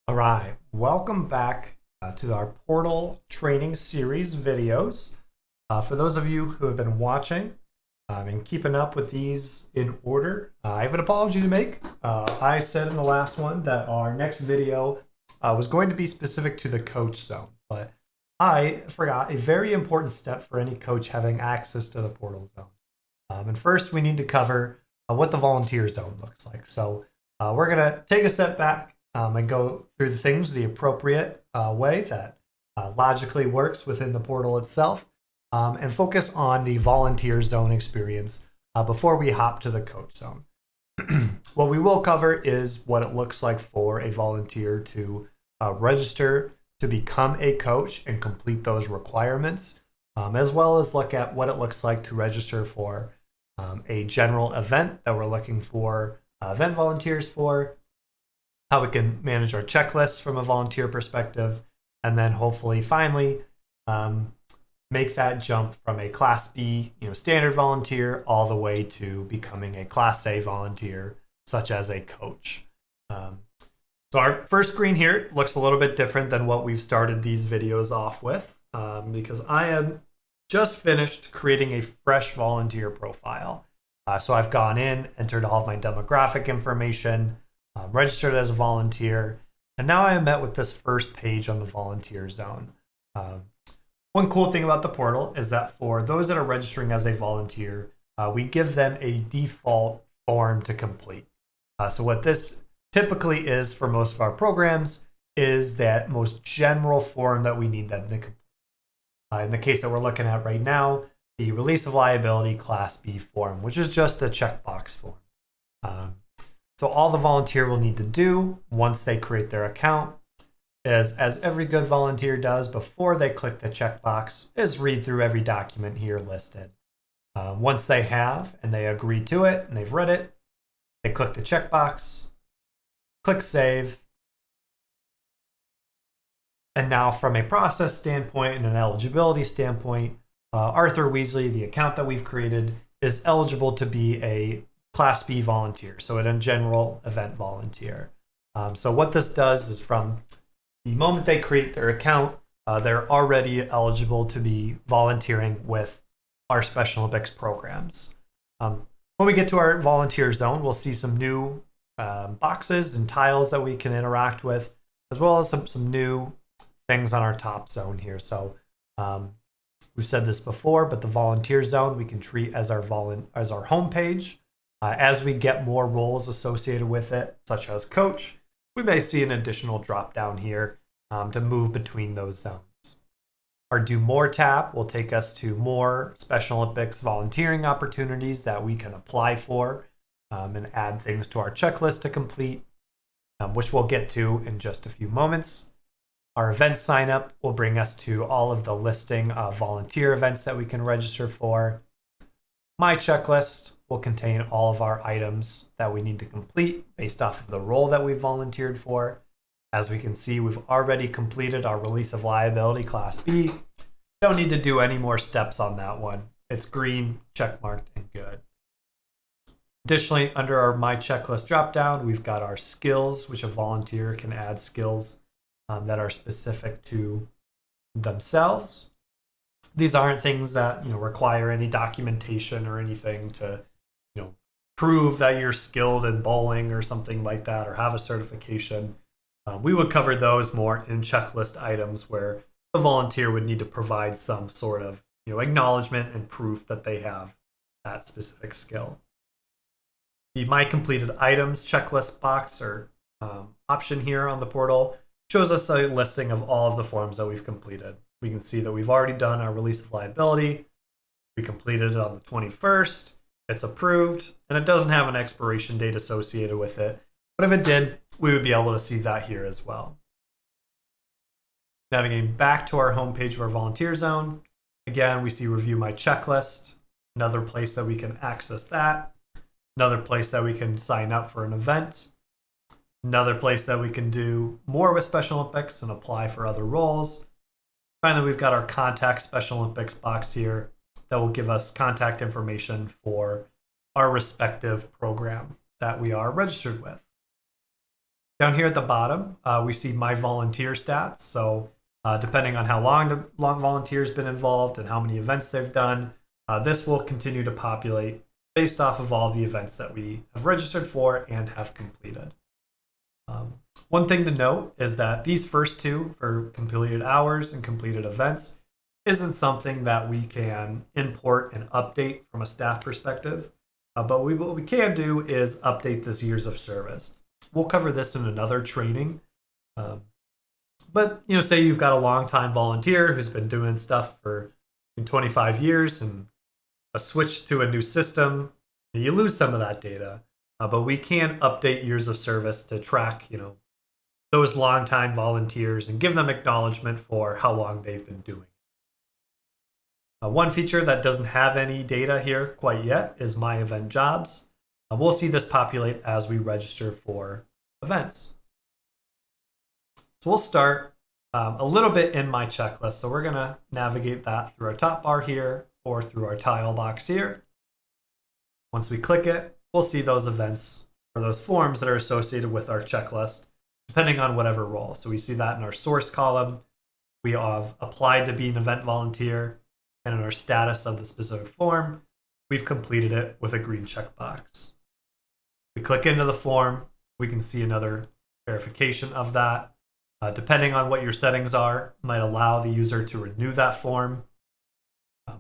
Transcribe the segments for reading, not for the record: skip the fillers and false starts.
All right, welcome back to our portal training series videos. For those of you who have been watching and keeping up with these in order, I have an apology to make. I said in the last one that our next video was going to be specific to the coach zone, but I forgot a very important step for any coach having access to the portal zone. And first, we need to cover what the volunteer zone looks like. So we're going to take a step back and go through the things the appropriate way that logically works within the portal itself, and focus on the volunteer zone experience before we hop to the coach zone. What we will cover is what it looks like for a volunteer to register to become a coach and complete those requirements, as well as look at what it looks like to register for a general event that we're looking for event volunteers for, how we can manage our checklist from a volunteer perspective, and then hopefully finally make that jump from a Class B, standard volunteer all the way to becoming a Class A volunteer, such as a coach. So our first screen here looks a little bit different than what we've started these videos off with, because I am just finished creating a fresh volunteer profile. So I've gone in, entered all of my demographic information, registered as a volunteer, and now I am met with this first page on the volunteer zone. One cool thing about the portal is that for those that are registering as a volunteer, we give them a default form to complete. So what this typically is for most of our programs is that most general form that we need them to complete. In the case that we're looking at right now, the release of liability Class B form, which is just a checkbox form. So all the volunteer will need to do once they create their account is, as every good volunteer does before they click the checkbox, is read through every document here listed. Once they have and they agree to it and they've read it, they click the checkbox, click save. And now from a process standpoint and an eligibility standpoint, Arthur Weasley, the account that we've created, is eligible to be a Class B volunteer, so a general event volunteer. So what this does is from the moment they create their account, they're already eligible to be volunteering with our Special Olympics programs. When we get to our volunteer zone, we'll see some new boxes and tiles that we can interact with, as well as some new things on our top zone here. So we've said this before, but the volunteer zone we can treat as our home page. As we get more roles associated with it, such as coach, we may see an additional drop down here to move between those zones. Our Do More tab will take us to more Special Olympics volunteering opportunities that we can apply for and add things to our checklist to complete, which we'll get to in just a few moments. Our event sign up will bring us to all of the listing of volunteer events that we can register for. My checklist will contain all of our items that we need to complete based off of the role that we've volunteered for. As we can see, we've already completed our release of liability Class B. Don't need to do any more steps on that one. It's green, check marked, and good. Additionally, under our My Checklist dropdown, we've got our skills, which a volunteer can add skills that are specific to themselves. These aren't things that require any documentation or anything to prove that you're skilled in bowling or something like that, or have a certification. We would cover those more in checklist items where the volunteer would need to provide some sort of acknowledgement and proof that they have that specific skill. The My Completed Items checklist box or option here on the portal shows us a listing of all of the forms that we've completed. We can see that we've already done our release of liability. We completed it on the 21st. It's approved, and it doesn't have an expiration date associated with it. But if it did, we would be able to see that here as well. Navigating back to our homepage of our volunteer zone, again, we see Review My Checklist, another place that we can access that, another place that we can sign up for an event, another place that we can do more with Special Olympics and apply for other roles. Finally, we've got our Contact Special Olympics box here that will give us contact information for our respective program that we are registered with. Down here at the bottom, we see my volunteer stats. So depending on how long the volunteer's been involved and how many events they've done, this will continue to populate based off of all the events that we have registered for and have completed. One thing to note is that these first two, for completed hours and completed events, isn't something that we can import and update from a staff perspective. But what we can do is update this years of service. We'll cover this in another training. But say you've got a long-time volunteer who's been doing stuff for 25 years and a switch to a new system, you lose some of that data. But we can update years of service to track, those long-time volunteers and give them acknowledgement for how long they've been doing. One feature that doesn't have any data here quite yet is My Event Jobs. We'll see this populate as we register for events. So we'll start a little bit in my checklist. So we're going to navigate that through our top bar here or through our tile box here. Once we click it, we'll see those events or those forms that are associated with our checklist, depending on whatever role. So we see that in our source column. We have applied to be an event volunteer, and in our status of the specific form, we've completed it with a green checkbox. We click into the form, we can see another verification of that. Depending on what your settings are, might allow the user to renew that form.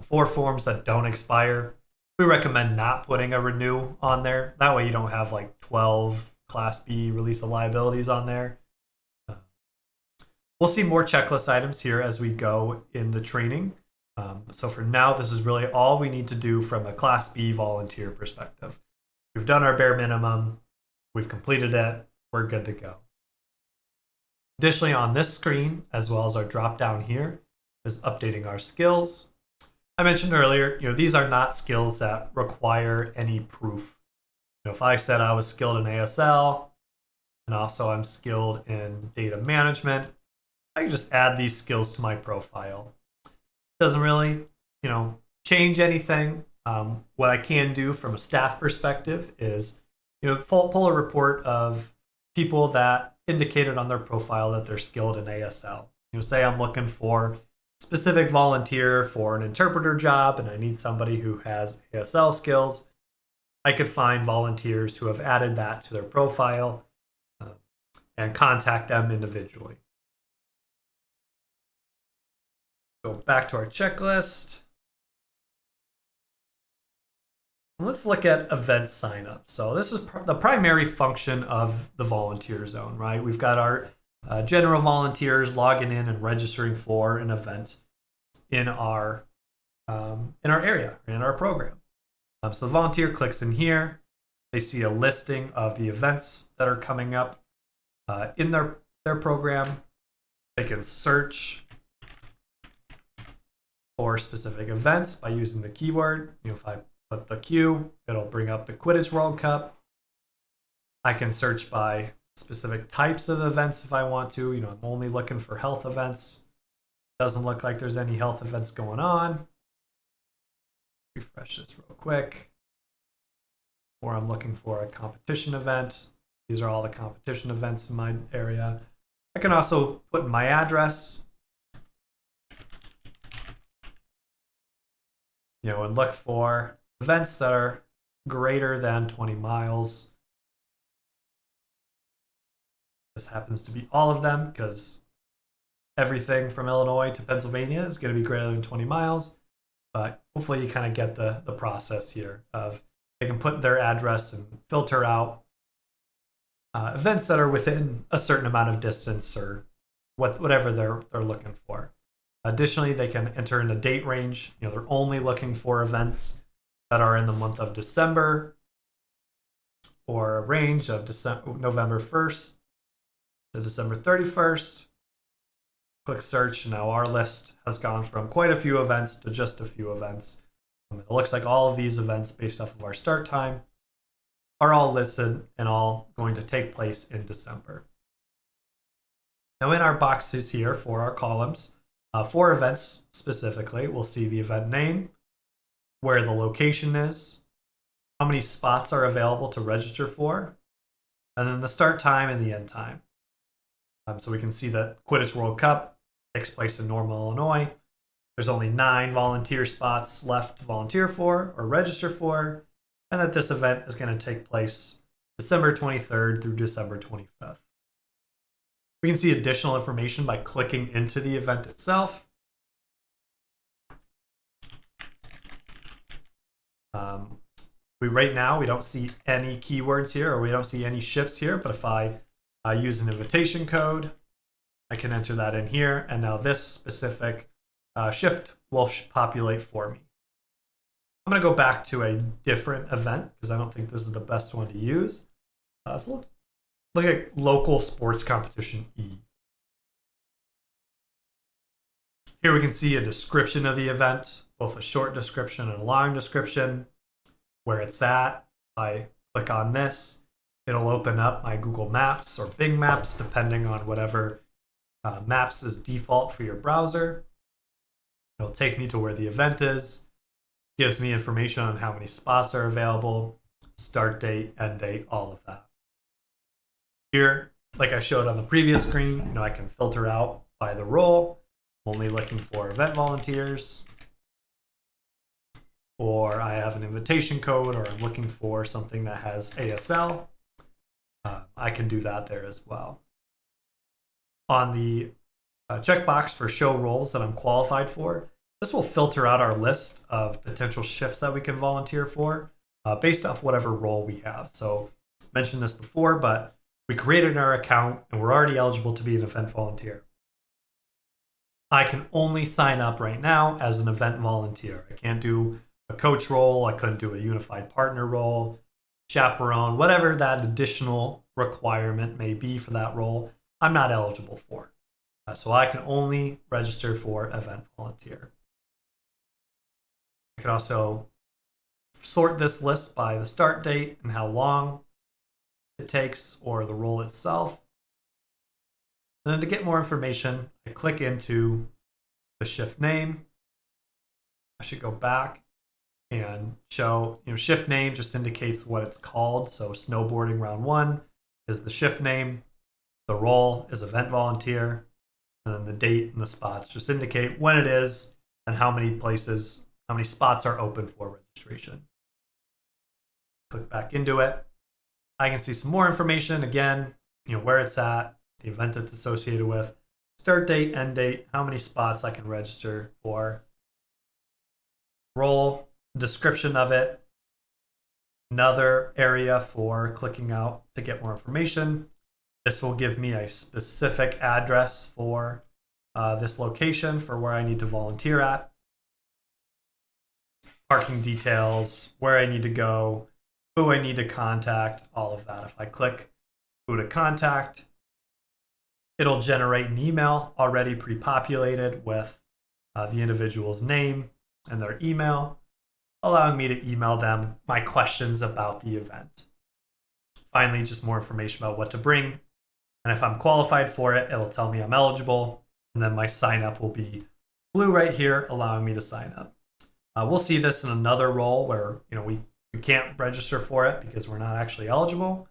For forms that don't expire, we recommend not putting a renew on there. That way you don't have like 12 Class B release of liabilities on there. We'll see more checklist items here as we go in the training. So for now, this is really all we need to do from a Class B volunteer perspective. We've done our bare minimum. We've completed it. We're good to go. Additionally, on this screen, as well as our drop down here, is updating our skills. I mentioned earlier, these are not skills that require any proof. If I said I was skilled in ASL and also I'm skilled in data management, I can just add these skills to my profile. Doesn't really, change anything. What I can do from a staff perspective is, pull a report of people that indicated on their profile that they're skilled in ASL. Say I'm looking for a specific volunteer for an interpreter job and I need somebody who has ASL skills. I could find volunteers who have added that to their profile and contact them individually. Go back to our checklist. Let's look at event signup. So this is the primary function of the volunteer zone, right? We've got our general volunteers logging in and registering for an event in our area, in our program. So the volunteer clicks in here. They see a listing of the events that are coming up in their program. They can search for specific events by using the keyword. If I put the Q, it'll bring up the Quidditch World Cup. I can search by specific types of events if I want to. I'm only looking for health events. Doesn't look like there's any health events going on. Refresh this real quick. Or I'm looking for a competition event. These are all the competition events in my area. I can also put in my address, and look for events that are greater than 20 miles. This happens to be all of them because everything from Illinois to Pennsylvania is going to be greater than 20 miles. But hopefully you kind of get the process here of they can put their address and filter out events that are within a certain amount of distance or whatever they're looking for. Additionally, they can enter in a date range. They're only looking for events that are in the month of December or a range of November 1st to December 31st. Click search. Now our list has gone from quite a few events to just a few events. It looks like all of these events based off of our start time are all listed and all going to take place in December. Now in our boxes here for our columns, for events specifically, we'll see the event name, where the location is, how many spots are available to register for, and then the start time and the end time. So we can see that Quidditch World Cup takes place in Normal, Illinois. There's only 9 volunteer spots left to volunteer for or register for, and that this event is going to take place December 23rd through December 25th. We can see additional information by clicking into the event itself. Right now, we don't see any keywords here, or we don't see any shifts here, but if I use an invitation code, I can enter that in here, and now this specific shift will populate for me. I'm going to go back to a different event because I don't think this is the best one to use. So let's look at local sports competition E. Here we can see a description of the event, both a short description and a long description, where it's at. If I click on this, it'll open up my Google Maps or Bing Maps, depending on whatever Maps is default for your browser. It'll take me to where the event is, gives me information on how many spots are available, start date, end date, all of that. Here, like I showed on the previous screen, I can filter out by the role. I'm only looking for event volunteers, or I have an invitation code, or I'm looking for something that has ASL. I can do that there as well. On the checkbox for show roles that I'm qualified for, this will filter out our list of potential shifts that we can volunteer for based off whatever role we have. So I mentioned this before, but we created our account and we're already eligible to be an event volunteer. I can only sign up right now as an event volunteer. I can't do a coach role. I couldn't do a unified partner role, chaperone, whatever that additional requirement may be for that role, I'm not eligible for. So I can only register for event volunteer. I can also sort this list by the start date and how long it takes, or the role itself. And then to get more information, I click into the shift name. I should go back and show, shift name just indicates what it's called. So snowboarding round 1 is the shift name. The role is event volunteer. And then the date and the spots just indicate when it is and how many spots are open for registration. Click back into it. I can see some more information again, where it's at, the event it's associated with, start date, end date, how many spots I can register for, role, description of it, another area for clicking out to get more information. This will give me a specific address for this location for where I need to volunteer at, parking details, where I need to go, who I need to contact, all of that. If I click who to contact, it'll generate an email already pre-populated with the individual's name and their email, allowing me to email them my questions about the event. Finally, just more information about what to bring. And if I'm qualified for it, it'll tell me I'm eligible. And then my sign up will be blue right here, allowing me to sign up. We'll see this in another role where we can't register for it because we're not actually eligible.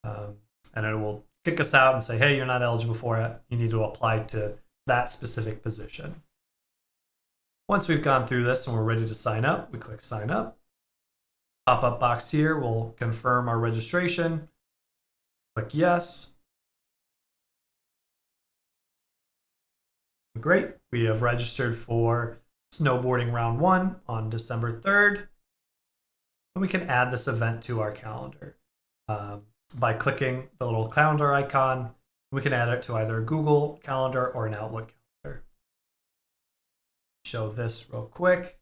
And it will kick us out and say, hey, you're not eligible for it. You need to apply to that specific position. Once we've gone through this and we're ready to sign up, we click sign up. Pop-up box here will confirm our registration. Click yes. Great, we have registered for snowboarding round 1 on December 3rd. And we can add this event to our calendar. By clicking the little calendar icon, we can add it to either a Google Calendar or an Outlook calendar. Show this real quick.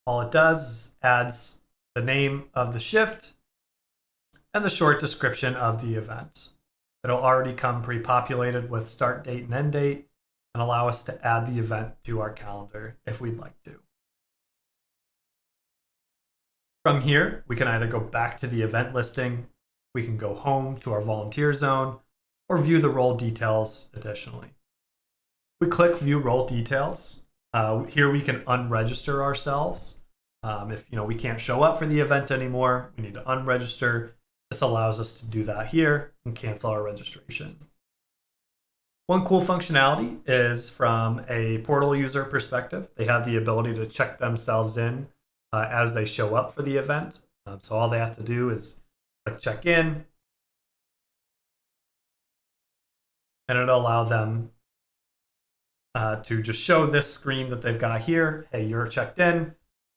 All it does is adds the name of the shift and the short description of the event. It'll already come pre-populated with start date and end date and allow us to add the event to our calendar if we'd like to. From here, we can either go back to the event listing, we can go home to our volunteer zone, or view the role details additionally. We click view role details. Here we can unregister ourselves. If we can't show up for the event anymore, we need to unregister. This allows us to do that here and cancel our registration. One cool functionality is from a portal user perspective. They have the ability to check themselves in as they show up for the event. So all they have to do is click check in, and it'll allow them to just show this screen that they've got here. Hey, you're checked in.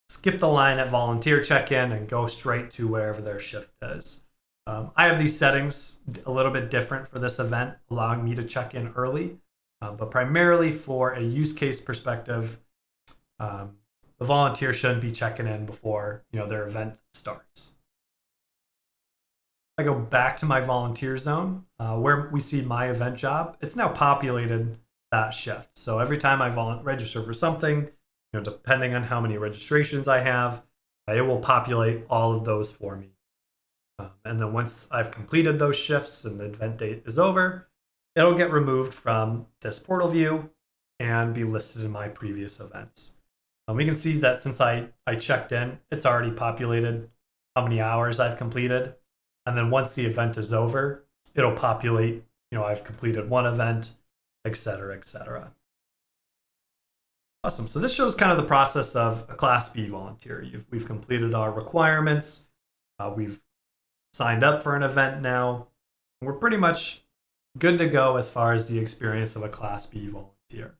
Skip the line at volunteer check-in and go straight to wherever their shift is. I have these settings a little bit different for this event, allowing me to check in early, but primarily for a use case perspective, the volunteer shouldn't be checking in before their event starts. I go back to my volunteer zone where we see my event job. It's now populated that shift. So every time I register for something, depending on how many registrations I have, it will populate all of those for me. And then once I've completed those shifts and the event date is over, it'll get removed from this portal view and be listed in my previous events. We can see that since I checked in, it's already populated how many hours I've completed. And then once the event is over, it'll populate, I've completed one event, et cetera, et cetera. Awesome. So this shows kind of the process of a Class B volunteer. We've completed our requirements. We've signed up for an event now. We're pretty much good to go as far as the experience of a Class B volunteer.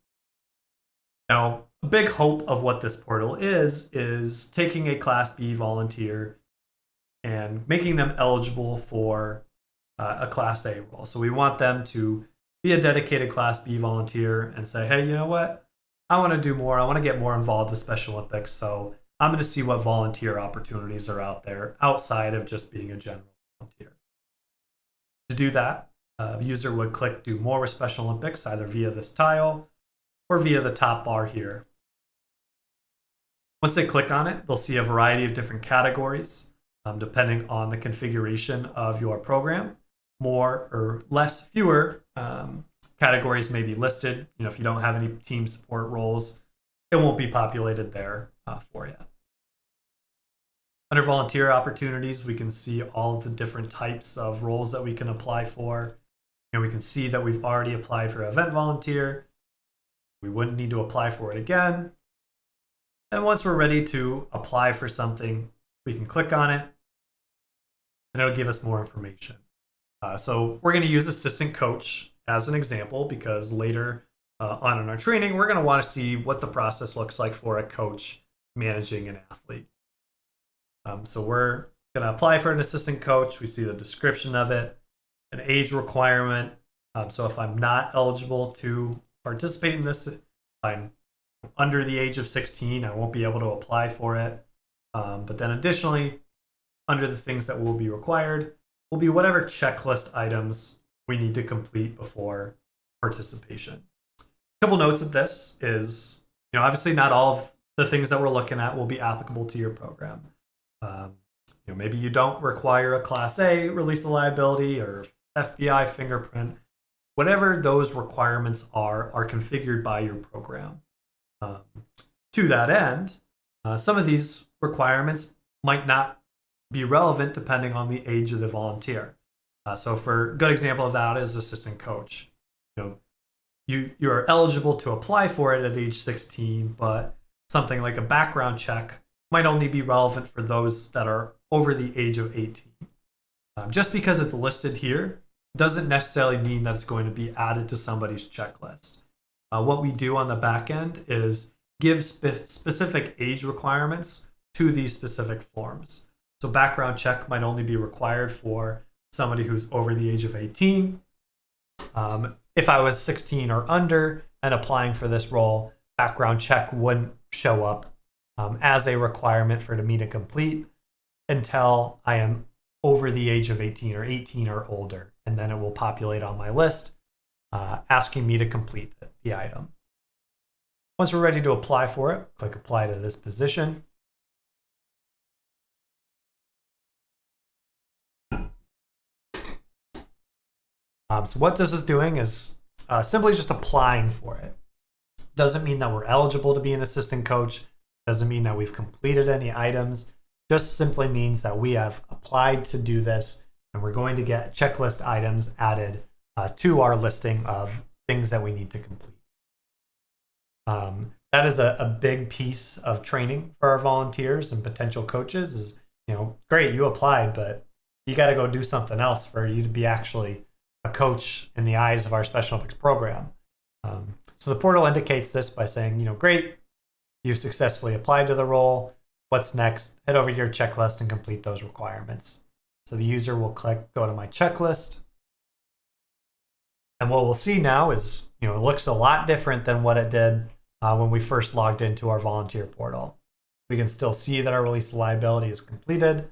Now, a big hope of what this portal is taking a Class B volunteer and making them eligible for a Class A role. So we want them to be a dedicated Class B volunteer and say, hey, you know what? I want to do more. I want to get more involved with Special Olympics. So I'm going to see what volunteer opportunities are out there outside of just being a general volunteer. To do that, a user would click do more with Special Olympics, either via this tile or via the top bar here. Once they click on it, they'll see a variety of different categories, depending on the configuration of your program. More or less, fewer categories may be listed. If you don't have any team support roles, it won't be populated there for you. Under volunteer opportunities, we can see all of the different types of roles that we can apply for. We can see that we've already applied for event volunteer. We wouldn't need to apply for it again. And once we're ready to apply for something, we can click on it and it'll give us more information. So we're going to use assistant coach as an example because later on in our training, we're going to want to see what the process looks like for a coach managing an athlete. So we're going to apply for an assistant coach. We see the description of it, an age requirement. So if I'm not eligible to participate in this, if I'm under the age of 16, I won't be able to apply for it. But then additionally, under the things that will be required will be whatever checklist items we need to complete before participation. A couple notes of this is, obviously not all of the things that we're looking at will be applicable to your program. Maybe you don't require a Class A release of liability or FBI fingerprint. Whatever those requirements are configured by your program. To that end, some of these requirements might not be relevant depending on the age of the volunteer. So for a good example of that is assistant coach. You're eligible to apply for it at age 16, but something like a background check might only be relevant for those that are over the age of 18. Just because it's listed here doesn't necessarily mean that it's going to be added to somebody's checklist. What we do on the back end is give specific age requirements to these specific forms. So background check might only be required for somebody who's over the age of 18. If I was 16 or under and applying for this role, background check wouldn't show up as a requirement for me to complete until I am over the age of 18 or 18 or older. And then it will populate on my list asking me to complete the item. Once we're ready to apply for it, click apply to this position. So what this is doing is simply just applying for it. Doesn't mean that we're eligible to be an assistant coach. Doesn't mean that we've completed any items. Just simply means that we have applied to do this and we're going to get checklist items added to our listing of things that we need to complete. That is a big piece of training for our volunteers and potential coaches is, great, you applied, but you got to go do something else for you to be actually a coach in the eyes of our Special Olympics program. So the portal indicates this by saying, great, you've successfully applied to the role. What's next? Head over to your checklist and complete those requirements. So the user will click, go to my checklist. And what we'll see now is, it looks a lot different than what it did when we first logged into our volunteer portal. We can still see that our release of liability is completed.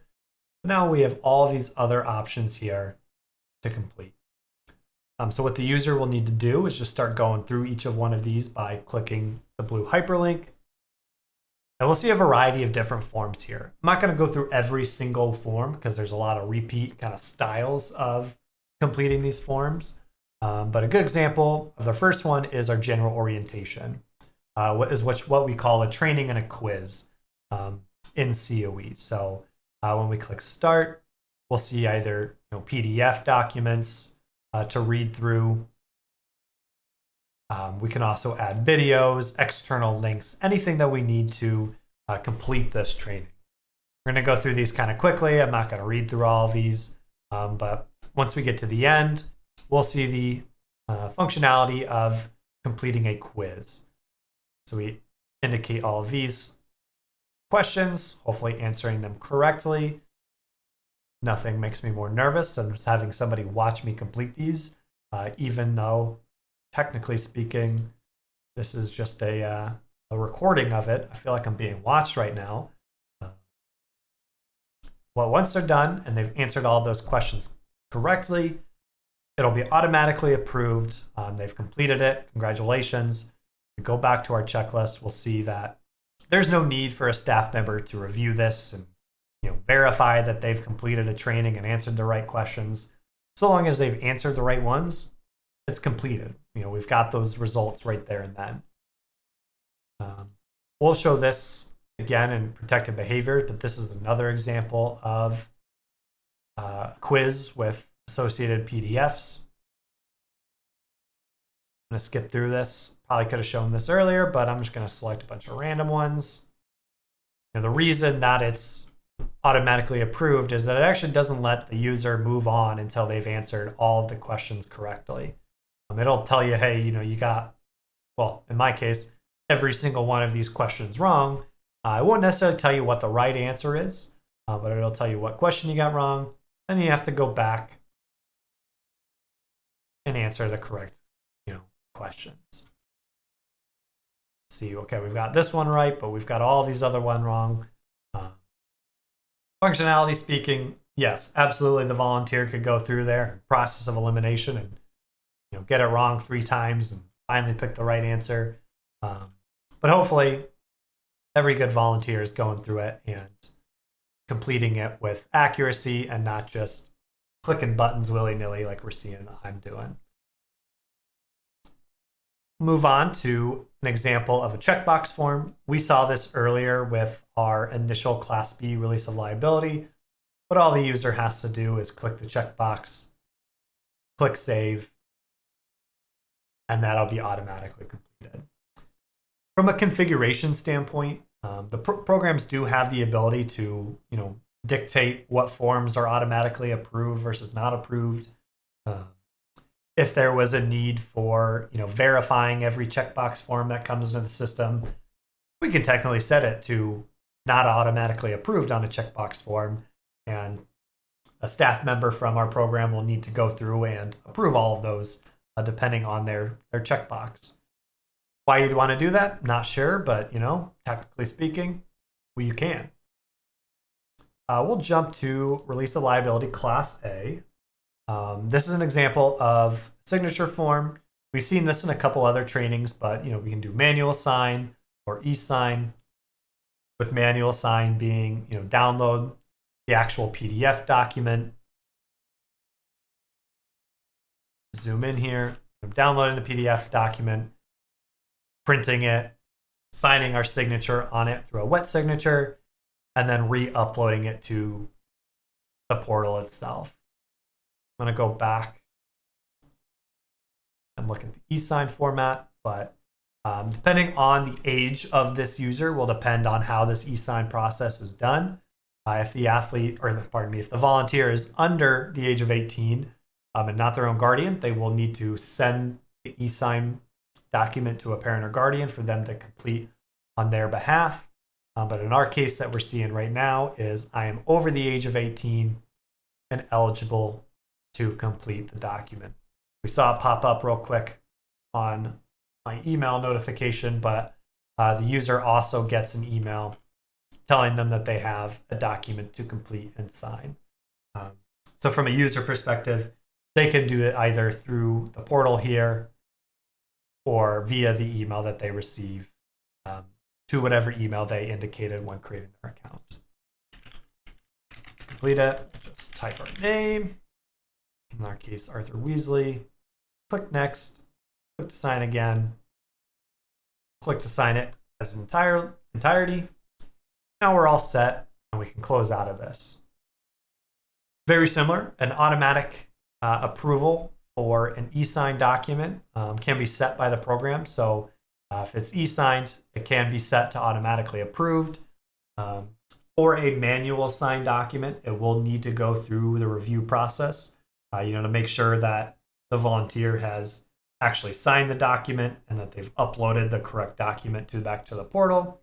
Now we have all these other options here to complete. So what the user will need to do is just start going through each of one of these by clicking the blue hyperlink. And we'll see a variety of different forms here. I'm not going to go through every single form because there's a lot of repeat kind of styles of completing these forms. But a good example of the first one is our general orientation, what we call a training and a quiz in COE. So when we click start, we'll see either PDF documents to read through. We can also add videos, external links, anything that we need to complete this training. We're going to go through these kind of quickly. I'm not going to read through all of these, but once we get to the end, we'll see the functionality of completing a quiz. So we indicate all of these questions, hopefully answering them correctly. Nothing makes me more nervous than just having somebody watch me complete these, even though technically speaking, this is just a recording of it. I feel like I'm being watched right now. Well, once they're done and they've answered all of those questions correctly, it'll be automatically approved. They've completed it. Congratulations. We go back to our checklist. We'll see that there's no need for a staff member to review this and verify that they've completed a training and answered the right questions. So long as they've answered the right ones, it's completed. We've got those results right there and then. We'll show this again in protected behavior, but this is another example of a quiz with associated PDFs. I'm going to skip through this. Probably could have shown this earlier, but I'm just going to select a bunch of random ones. The reason that it's automatically approved is that it actually doesn't let the user move on until they've answered all of the questions correctly. It'll tell you, hey, you got, well, in my case, every single one of these questions wrong. I won't necessarily tell you what the right answer is, but it'll tell you what question you got wrong. Then you have to go back and answer the correct, questions. See, okay, we've got this one right, but we've got all these other one wrong. Functionality speaking, yes, absolutely. The volunteer could go through there, process of elimination, and get it wrong 3 times and finally pick the right answer. But hopefully, every good volunteer is going through it and completing it with accuracy and not just clicking buttons willy-nilly like we're seeing I'm doing. Move on to an example of a checkbox form. We saw this earlier with our initial Class B release of liability, but all the user has to do is click the checkbox, click save, and that'll be automatically completed. From a configuration standpoint, the programs do have the ability to, dictate what forms are automatically approved versus not approved. If there was a need for, verifying every checkbox form that comes into the system, we can technically set it to not automatically approved on a checkbox form, and a staff member from our program will need to go through and approve all of those depending on their checkbox. Why you'd want to do that? Not sure, but technically speaking, you can. We'll jump to release of liability Class A. This is an example of signature form. We've seen this in a couple other trainings, but we can do manual sign or e-sign. With manual sign being download the actual PDF document. Zoom in here, downloading the PDF document, printing it, signing our signature on it through a wet signature, and then re-uploading it to the portal itself. I'm going to go back and look at the e-sign format, but depending on the age of this user will depend on how this e-sign process is done. If the athlete, or pardon me, if the volunteer is under the age of 18 and not their own guardian, they will need to send the e-sign document to a parent or guardian for them to complete on their behalf. But in our case that we're seeing right now is I am over the age of 18 and eligible to complete the document. We saw it pop up real quick on my email notification, but the user also gets an email telling them that they have a document to complete and sign. So from a user perspective, they can do it either through the portal here or via the email that they receive to whatever email they indicated when creating their account. To complete it, just type our name. In our case, Arthur Weasley. Click next. Click to sign again. Click to sign it as an entirety. Now we're all set and we can close out of this. Very similar, an automatic approval for an e-signed document can be set by the program. So if it's e-signed, it can be set to automatically approved. For a manual signed document, it will need to go through the review process, to make sure that the volunteer has actually signed the document and that they've uploaded the correct document back to the portal.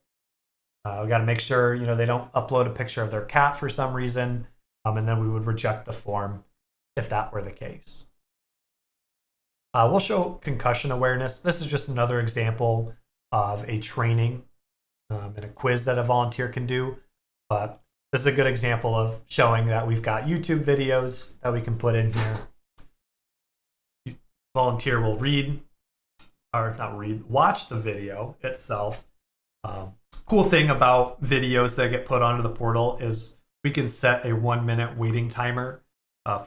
We got to make sure, they don't upload a picture of their cat for some reason, and then we would reject the form if that were the case. We'll show concussion awareness. This is just another example of a training and a quiz that a volunteer can do. But this is a good example of showing that we've got YouTube videos that we can put in here. Volunteer will watch the video itself. Cool thing about videos that get put onto the portal is we can set a 1-minute waiting timer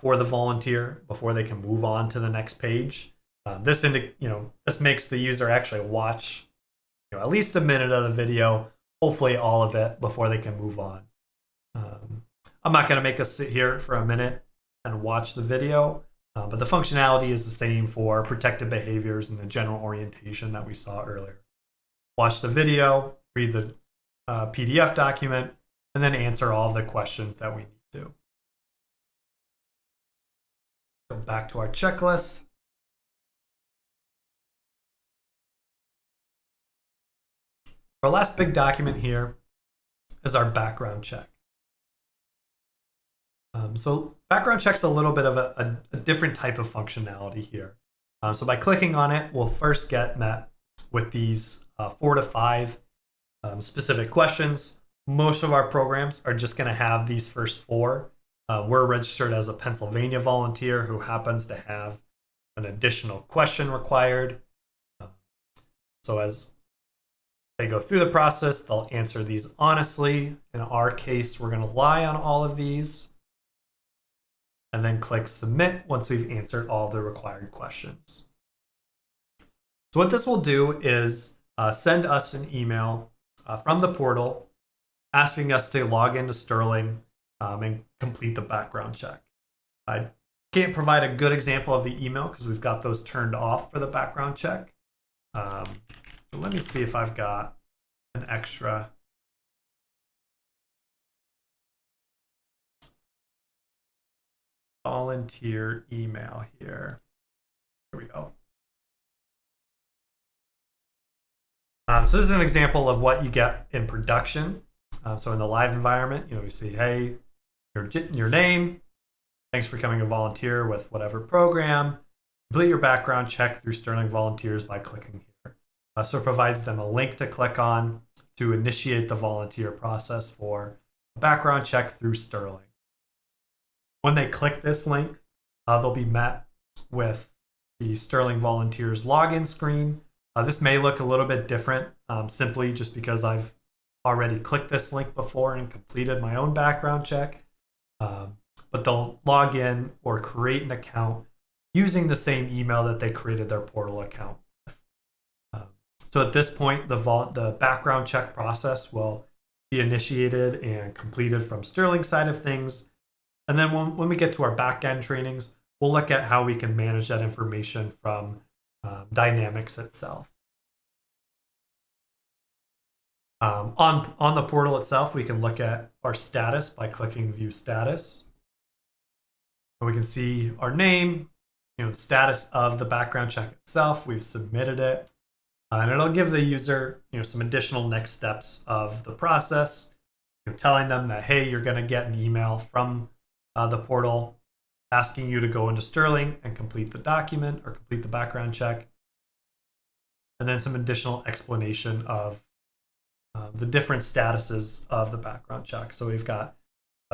for the volunteer before they can move on to the next page. This makes the user actually watch at least a minute of the video, hopefully all of it, before they can move on. I'm not going to make us sit here for a minute and watch the video, but the functionality is the same for protected behaviors and the general orientation that we saw earlier. Watch the video, read the PDF document, and then answer all the questions that we need to. Go back to our checklist. Our last big document here is our background check. So background check's a little bit of a different type of functionality here. So by clicking on it, we'll first get met with these 4 to 5 specific questions. Most of our programs are just going to have these first 4. We're registered as a Pennsylvania volunteer who happens to have an additional question required. So as they go through the process, they'll answer these honestly. In our case, we're going to lie on all of these and then click submit once we've answered all the required questions. So what this will do is send us an email from the portal asking us to log into Sterling and complete the background check. I can't provide a good example of the email because we've got those turned off for the background check. So let me see if I've got an extra volunteer email here. Here we go. So this is an example of what you get in production. So in the live environment, we see, hey, your name, thanks for becoming a volunteer with whatever program. Complete your background check through Sterling Volunteers by clicking here. So it provides them a link to click on to initiate the volunteer process for a background check through Sterling. When they click this link, they'll be met with the Sterling Volunteers login screen. This may look a little bit different simply just because I've already clicked this link before and completed my own background check. But they'll log in or create an account using the same email that they created their portal account with. So at this point, the background check process will be initiated and completed from Sterling side of things. And then when we get to our back-end trainings, we'll look at how we can manage that information from Dynamics itself. On the portal itself, we can look at our status by clicking View Status. And we can see our name, the status of the background check itself. We've submitted it, and it'll give the user, some additional next steps of the process, telling them that, hey, you're going to get an email from the portal asking you to go into Sterling and complete the document or complete the background check, and then some additional explanation of the different statuses of the background check. So we've got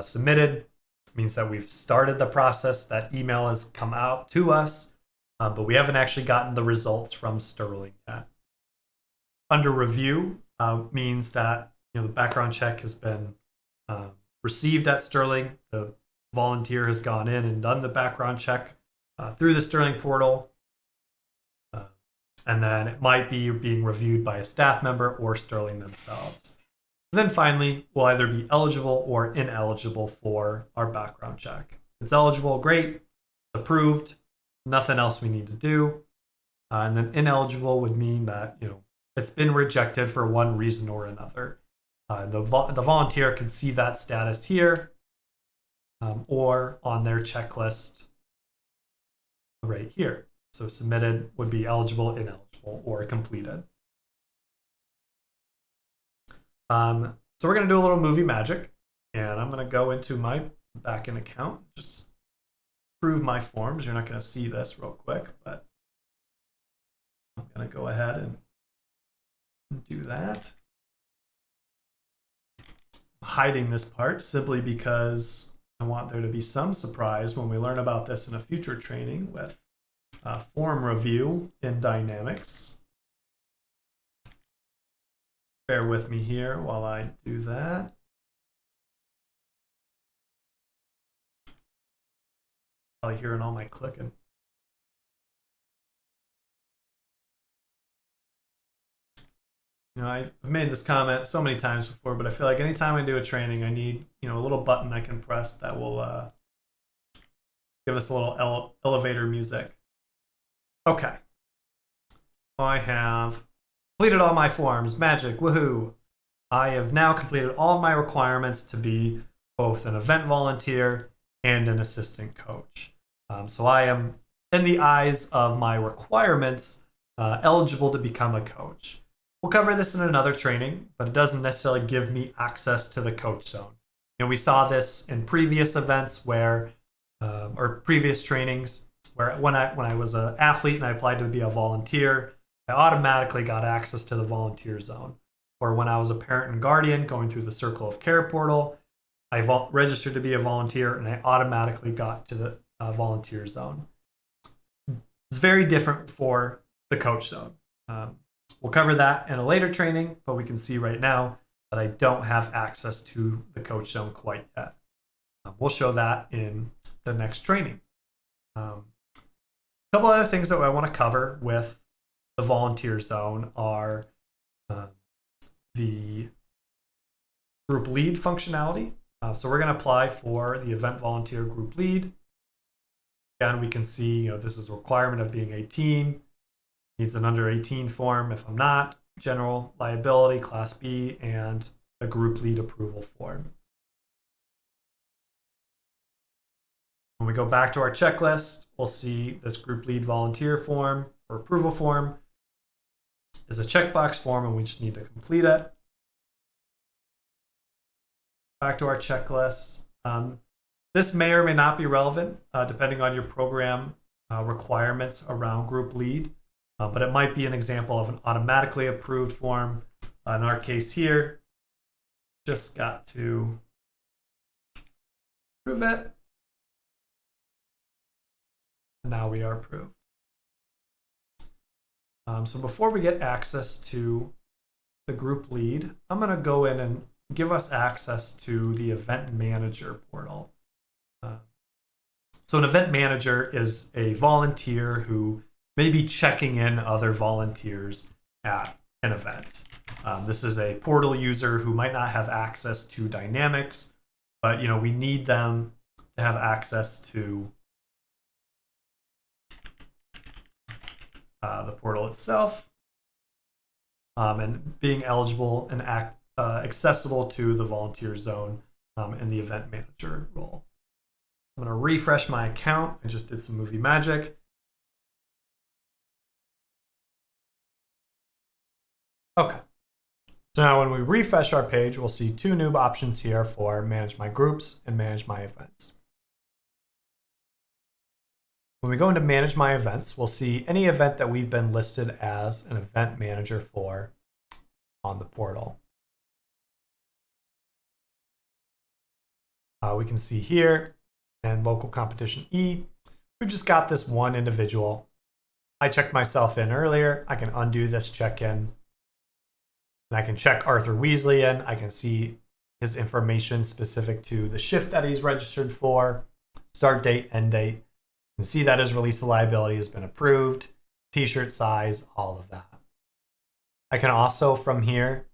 submitted, means that we've started the process. That email has come out to us, but we haven't actually gotten the results from Sterling yet. Under review means that the background check has been received at Sterling. The volunteer has gone in and done the background check through the Sterling portal. And then it might be being reviewed by a staff member or Sterling themselves. And then finally, we'll either be eligible or ineligible for our background check. If it's eligible, great, approved, nothing else we need to do. And then ineligible would mean that it's been rejected for one reason or another. The volunteer can see that status here or on their checklist right here. So submitted would be eligible, ineligible, or completed. So we're going to do a little movie magic, and I'm going to go into my backend account, just prove my forms. You're not going to see this real quick, but I'm going to go ahead and do that. I'm hiding this part simply because I want there to be some surprise when we learn about this in a future training with form review in Dynamics. Bear with me here while I do that. Probably hearing all my clicking. I've made this comment so many times before, but I feel like anytime I do a training, I need a little button I can press that will give us a little elevator music. Okay. I have completed all my forms. Magic, woohoo. I have now completed all of my requirements to be both an event volunteer and an assistant coach. So I am, in the eyes of my requirements, eligible to become a coach. We'll cover this in another training, but it doesn't necessarily give me access to the coach zone. We saw this in previous events where, or previous trainings, where when I was an athlete and I applied to be a volunteer, I automatically got access to the volunteer zone. Or when I was a parent and guardian going through the Circle of Care portal, I registered to be a volunteer and I automatically got to the volunteer zone. It's very different for the coach zone. We'll cover that in a later training, but we can see right now that I don't have access to the coach zone quite yet. We'll show that in the next training. A couple other things that I want to cover with the volunteer zone are the group lead functionality. So we're going to apply for the event volunteer group lead. Again, we can see, this is a requirement of being 18. Needs an under 18 form if I'm not, general liability, class B, and a group lead approval form. When we go back to our checklist, we'll see this group lead volunteer form or approval form is a checkbox form and we just need to complete it. Back to our checklist. This may or may not be relevant depending on your program requirements around group lead. But it might be an example of an automatically approved form. In our case here, just got to approve it. And now we are approved. So before we get access to the group lead, I'm going to go in and give us access to the event manager portal. So an event manager is a volunteer who may be checking in other volunteers at an event. This is a portal user who might not have access to Dynamics, but we need them to have access to the portal itself, and being eligible and accessible to the volunteer zone and the event manager role. I'm going to refresh my account. I just did some movie magic. Okay. So now when we refresh our page, we'll see two new options here for manage my groups and manage my events. When we go into manage my events, we'll see any event that we've been listed as an event manager for on the portal. We can see here in local competition E, we just got this one individual. I checked myself in earlier. I can undo this check-in. And I can check Arthur Weasley in. I can see his information specific to the shift that he's registered for, start date, end date. You can see that his release of liability has been approved, t-shirt size, all of that. I can also, from here,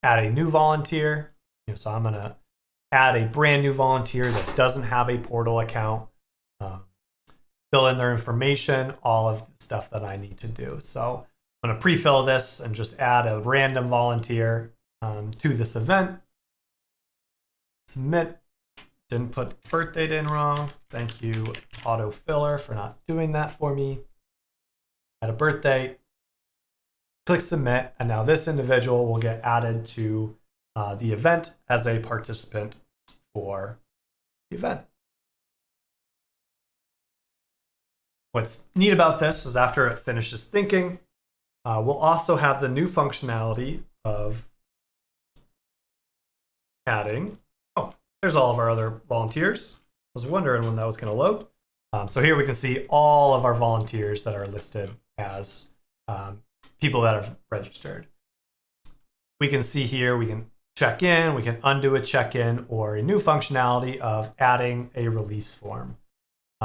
add a new volunteer. So I'm going to add a brand new volunteer that doesn't have a portal account, fill in their information, all of the stuff that I need to do. So I'm going to pre-fill this and just add a random volunteer to this event. Submit. Didn't put birth date in wrong. Thank you, autofiller, for not doing that for me. Add a birth date. Click submit, and now this individual will get added to the event as a participant for the event. What's neat about this is after it finishes thinking, we'll also have the new functionality of adding, oh, there's all of our other volunteers. I was wondering when that was going to load. So here we can see all of our volunteers that are listed as people that have registered. We can see here, we can check in, we can undo a check-in, or a new functionality of adding a release form.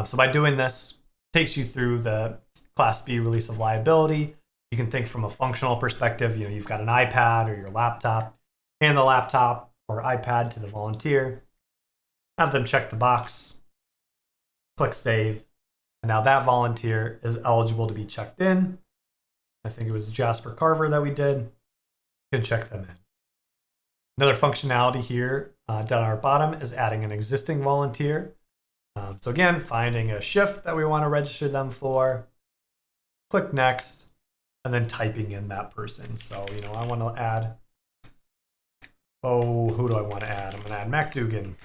So by doing this, it takes you through the Class B release of liability. You can think from a functional perspective. You've got an iPad or your laptop, hand the laptop or iPad to the volunteer, have them check the box, click save, and now that volunteer is eligible to be checked in. I think it was Jasper Carver that we did. You can check them in. Another functionality here down at our bottom is adding an existing volunteer. So again, finding a shift that we want to register them for, click next, and then typing in that person. So, I want to add, who do I want to add? I'm going to add Mac Dugan.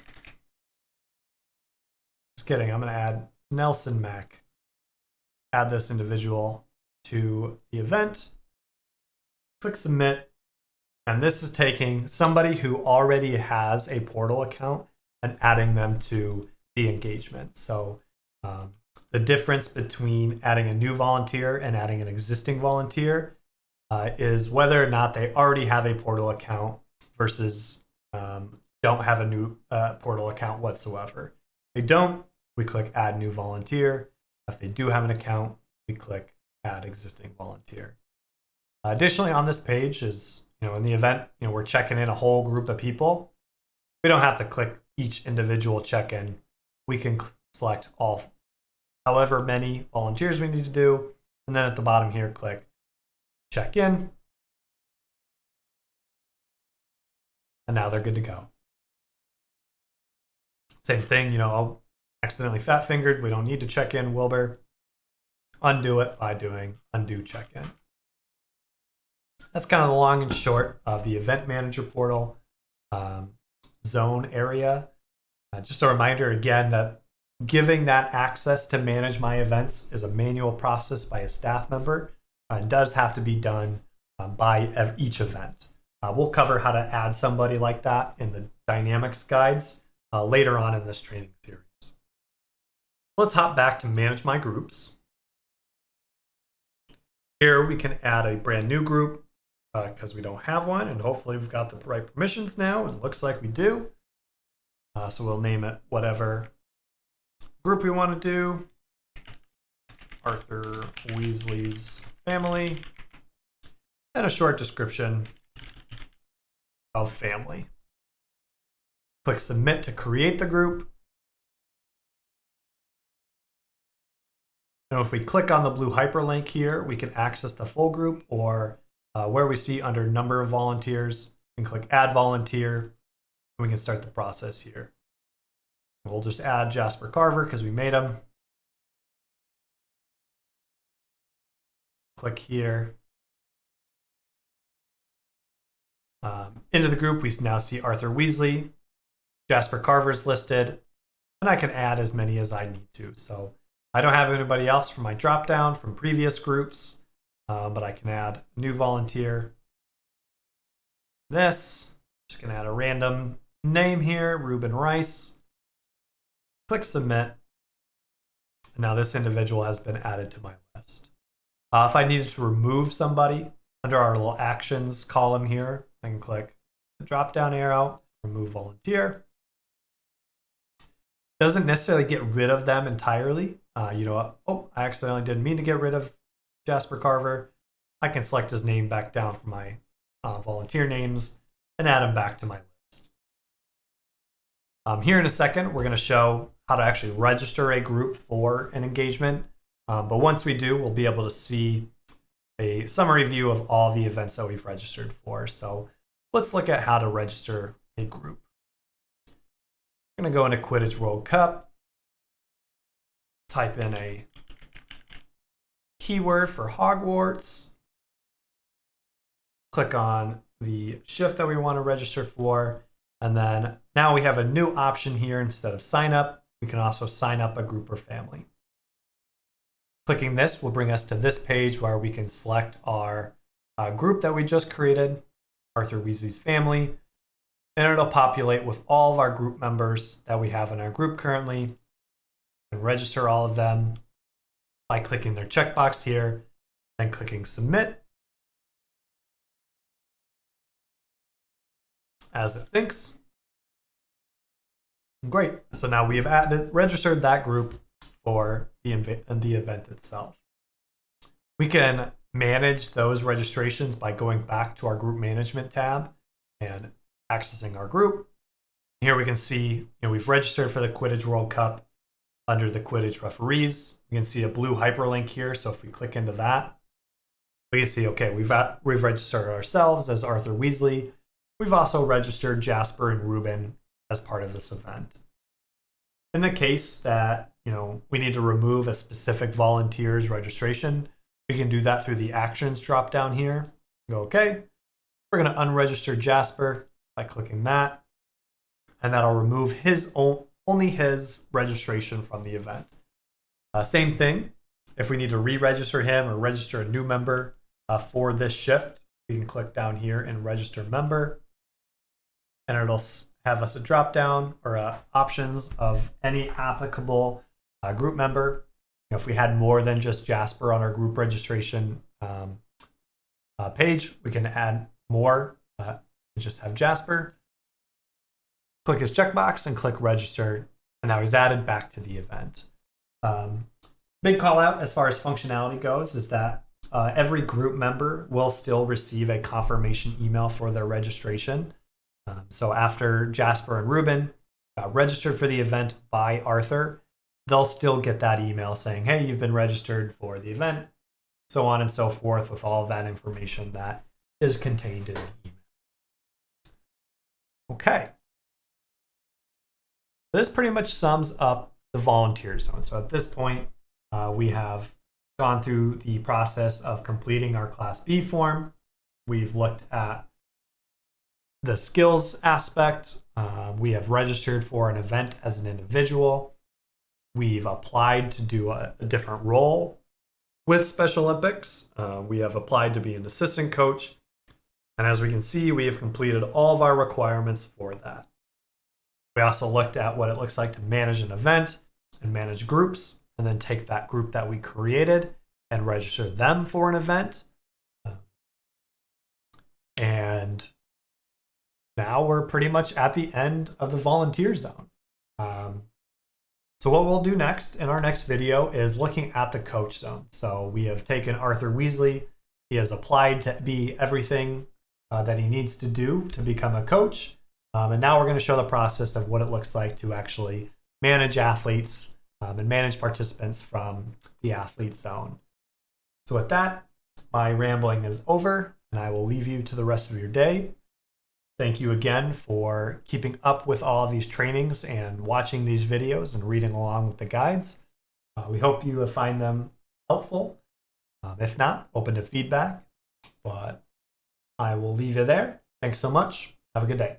Just kidding, I'm going to add Nelson Mac. Add this individual to the event, click submit, and this is taking somebody who already has a portal account and adding them to the engagement. So the difference between adding a new volunteer and adding an existing volunteer is whether or not they already have a portal account versus don't have a new portal account whatsoever. If they don't, we click add new volunteer. If they do have an account, we click add existing volunteer. Additionally, on this page is, in the event, we're checking in a whole group of people. We don't have to click each individual check-in. We can select all, however many volunteers we need to do. And then at the bottom here, click check in. And now they're good to go. Same thing, I'll accidentally fat fingered. We don't need to check in Wilbur. Undo it by doing undo check-in. That's kind of the long and short of the Event Manager portal zone area. Just a reminder again that giving that access to manage my events is a manual process by a staff member. It does have to be done by each event. We'll cover how to add somebody like that in the Dynamics guides later on in this training series. Let's hop back to manage my groups. Here we can add a brand new group because we don't have one, and hopefully we've got the right permissions now, and it looks like we do. So we'll name it whatever group we want to do. Arthur Weasley's family, and a short description of family. Click submit to create the group. And if we click on the blue hyperlink here, we can access the full group, or where we see under number of volunteers, we can click add volunteer, and we can start the process here. We'll just add Jasper Carver because we made him. Click here. Into the group, we now see Arthur Weasley, Jasper Carver's listed, and I can add as many as I need to. So I don't have anybody else from my dropdown from previous groups, but I can add new volunteer. Just gonna add a random name here, Ruben Rice. Click submit. And now this individual has been added to my list. If I needed to remove somebody, under our little actions column here, I can click the drop down arrow, remove volunteer. Doesn't necessarily get rid of them entirely. Oh, I accidentally didn't mean to get rid of Jasper Carver. I can select his name back down from my volunteer names and add him back to my list. Here in a second, we're going to show how to actually register a group for an engagement. But once we do, we'll be able to see a summary view of all the events that we've registered for. So let's look at how to register a group. I'm going to go into Quidditch World Cup, type in a keyword for Hogwarts, click on the shift that we want to register for, and then now we have a new option here. Instead of sign up, we can also sign up a group or family. Clicking this will bring us to this page where we can select our group that we just created, Arthur Weasley's family, and it'll populate with all of our group members that we have in our group currently, and register all of them by clicking their checkbox here, then clicking submit as it thinks. Great. So now we have registered that group for the event itself. We can manage those registrations by going back to our group management tab and accessing our group. Here we can see we've registered for the Quidditch World Cup under the Quidditch referees. You can see a blue hyperlink here. So if we click into that, we can see, okay, we've registered ourselves as Arthur Weasley. We've also registered Jasper and Ruben as part of this event. In the case that we need to remove a specific volunteer's registration, we can do that through the actions drop down here. Go okay. We're going to unregister Jasper by clicking that, and that'll remove only his registration from the event. Same thing, if we need to re-register him or register a new member for this shift, we can click down here and register member, and it'll have us a drop down or options of any applicable group member. If we had more than just Jasper on our group registration page, we can add more. Just have Jasper. Click his checkbox and click register, and now he's added back to the event. Big call out as far as functionality goes is that every group member will still receive a confirmation email for their registration. So after Jasper and Ruben got registered for the event by Arthur, they'll still get that email saying, hey, you've been registered for the event, so on and so forth, with all of that information that is contained in the email. Okay. This pretty much sums up the volunteer zone. So at this point, we have gone through the process of completing our Class B form. We've looked at the skills aspect. We have registered for an event as an individual. We've applied to do a different role with Special Olympics. We have applied to be an assistant coach. And as we can see, we have completed all of our requirements for that. We also looked at what it looks like to manage an event and manage groups, and then take that group that we created and register them for an event. And now we're pretty much at the end of the volunteer zone. So what we'll do next in our next video is looking at the coach zone. So we have taken Arthur Weasley. He has applied to be everything that he needs to do to become a coach. And now we're going to show the process of what it looks like to actually manage athletes and manage participants from the athlete zone. So with that, my rambling is over, and I will leave you to the rest of your day. Thank you again for keeping up with all of these trainings and watching these videos and reading along with the guides. We hope you find them helpful. If not, open to feedback. But I will leave you there. Thanks so much. Have a good day.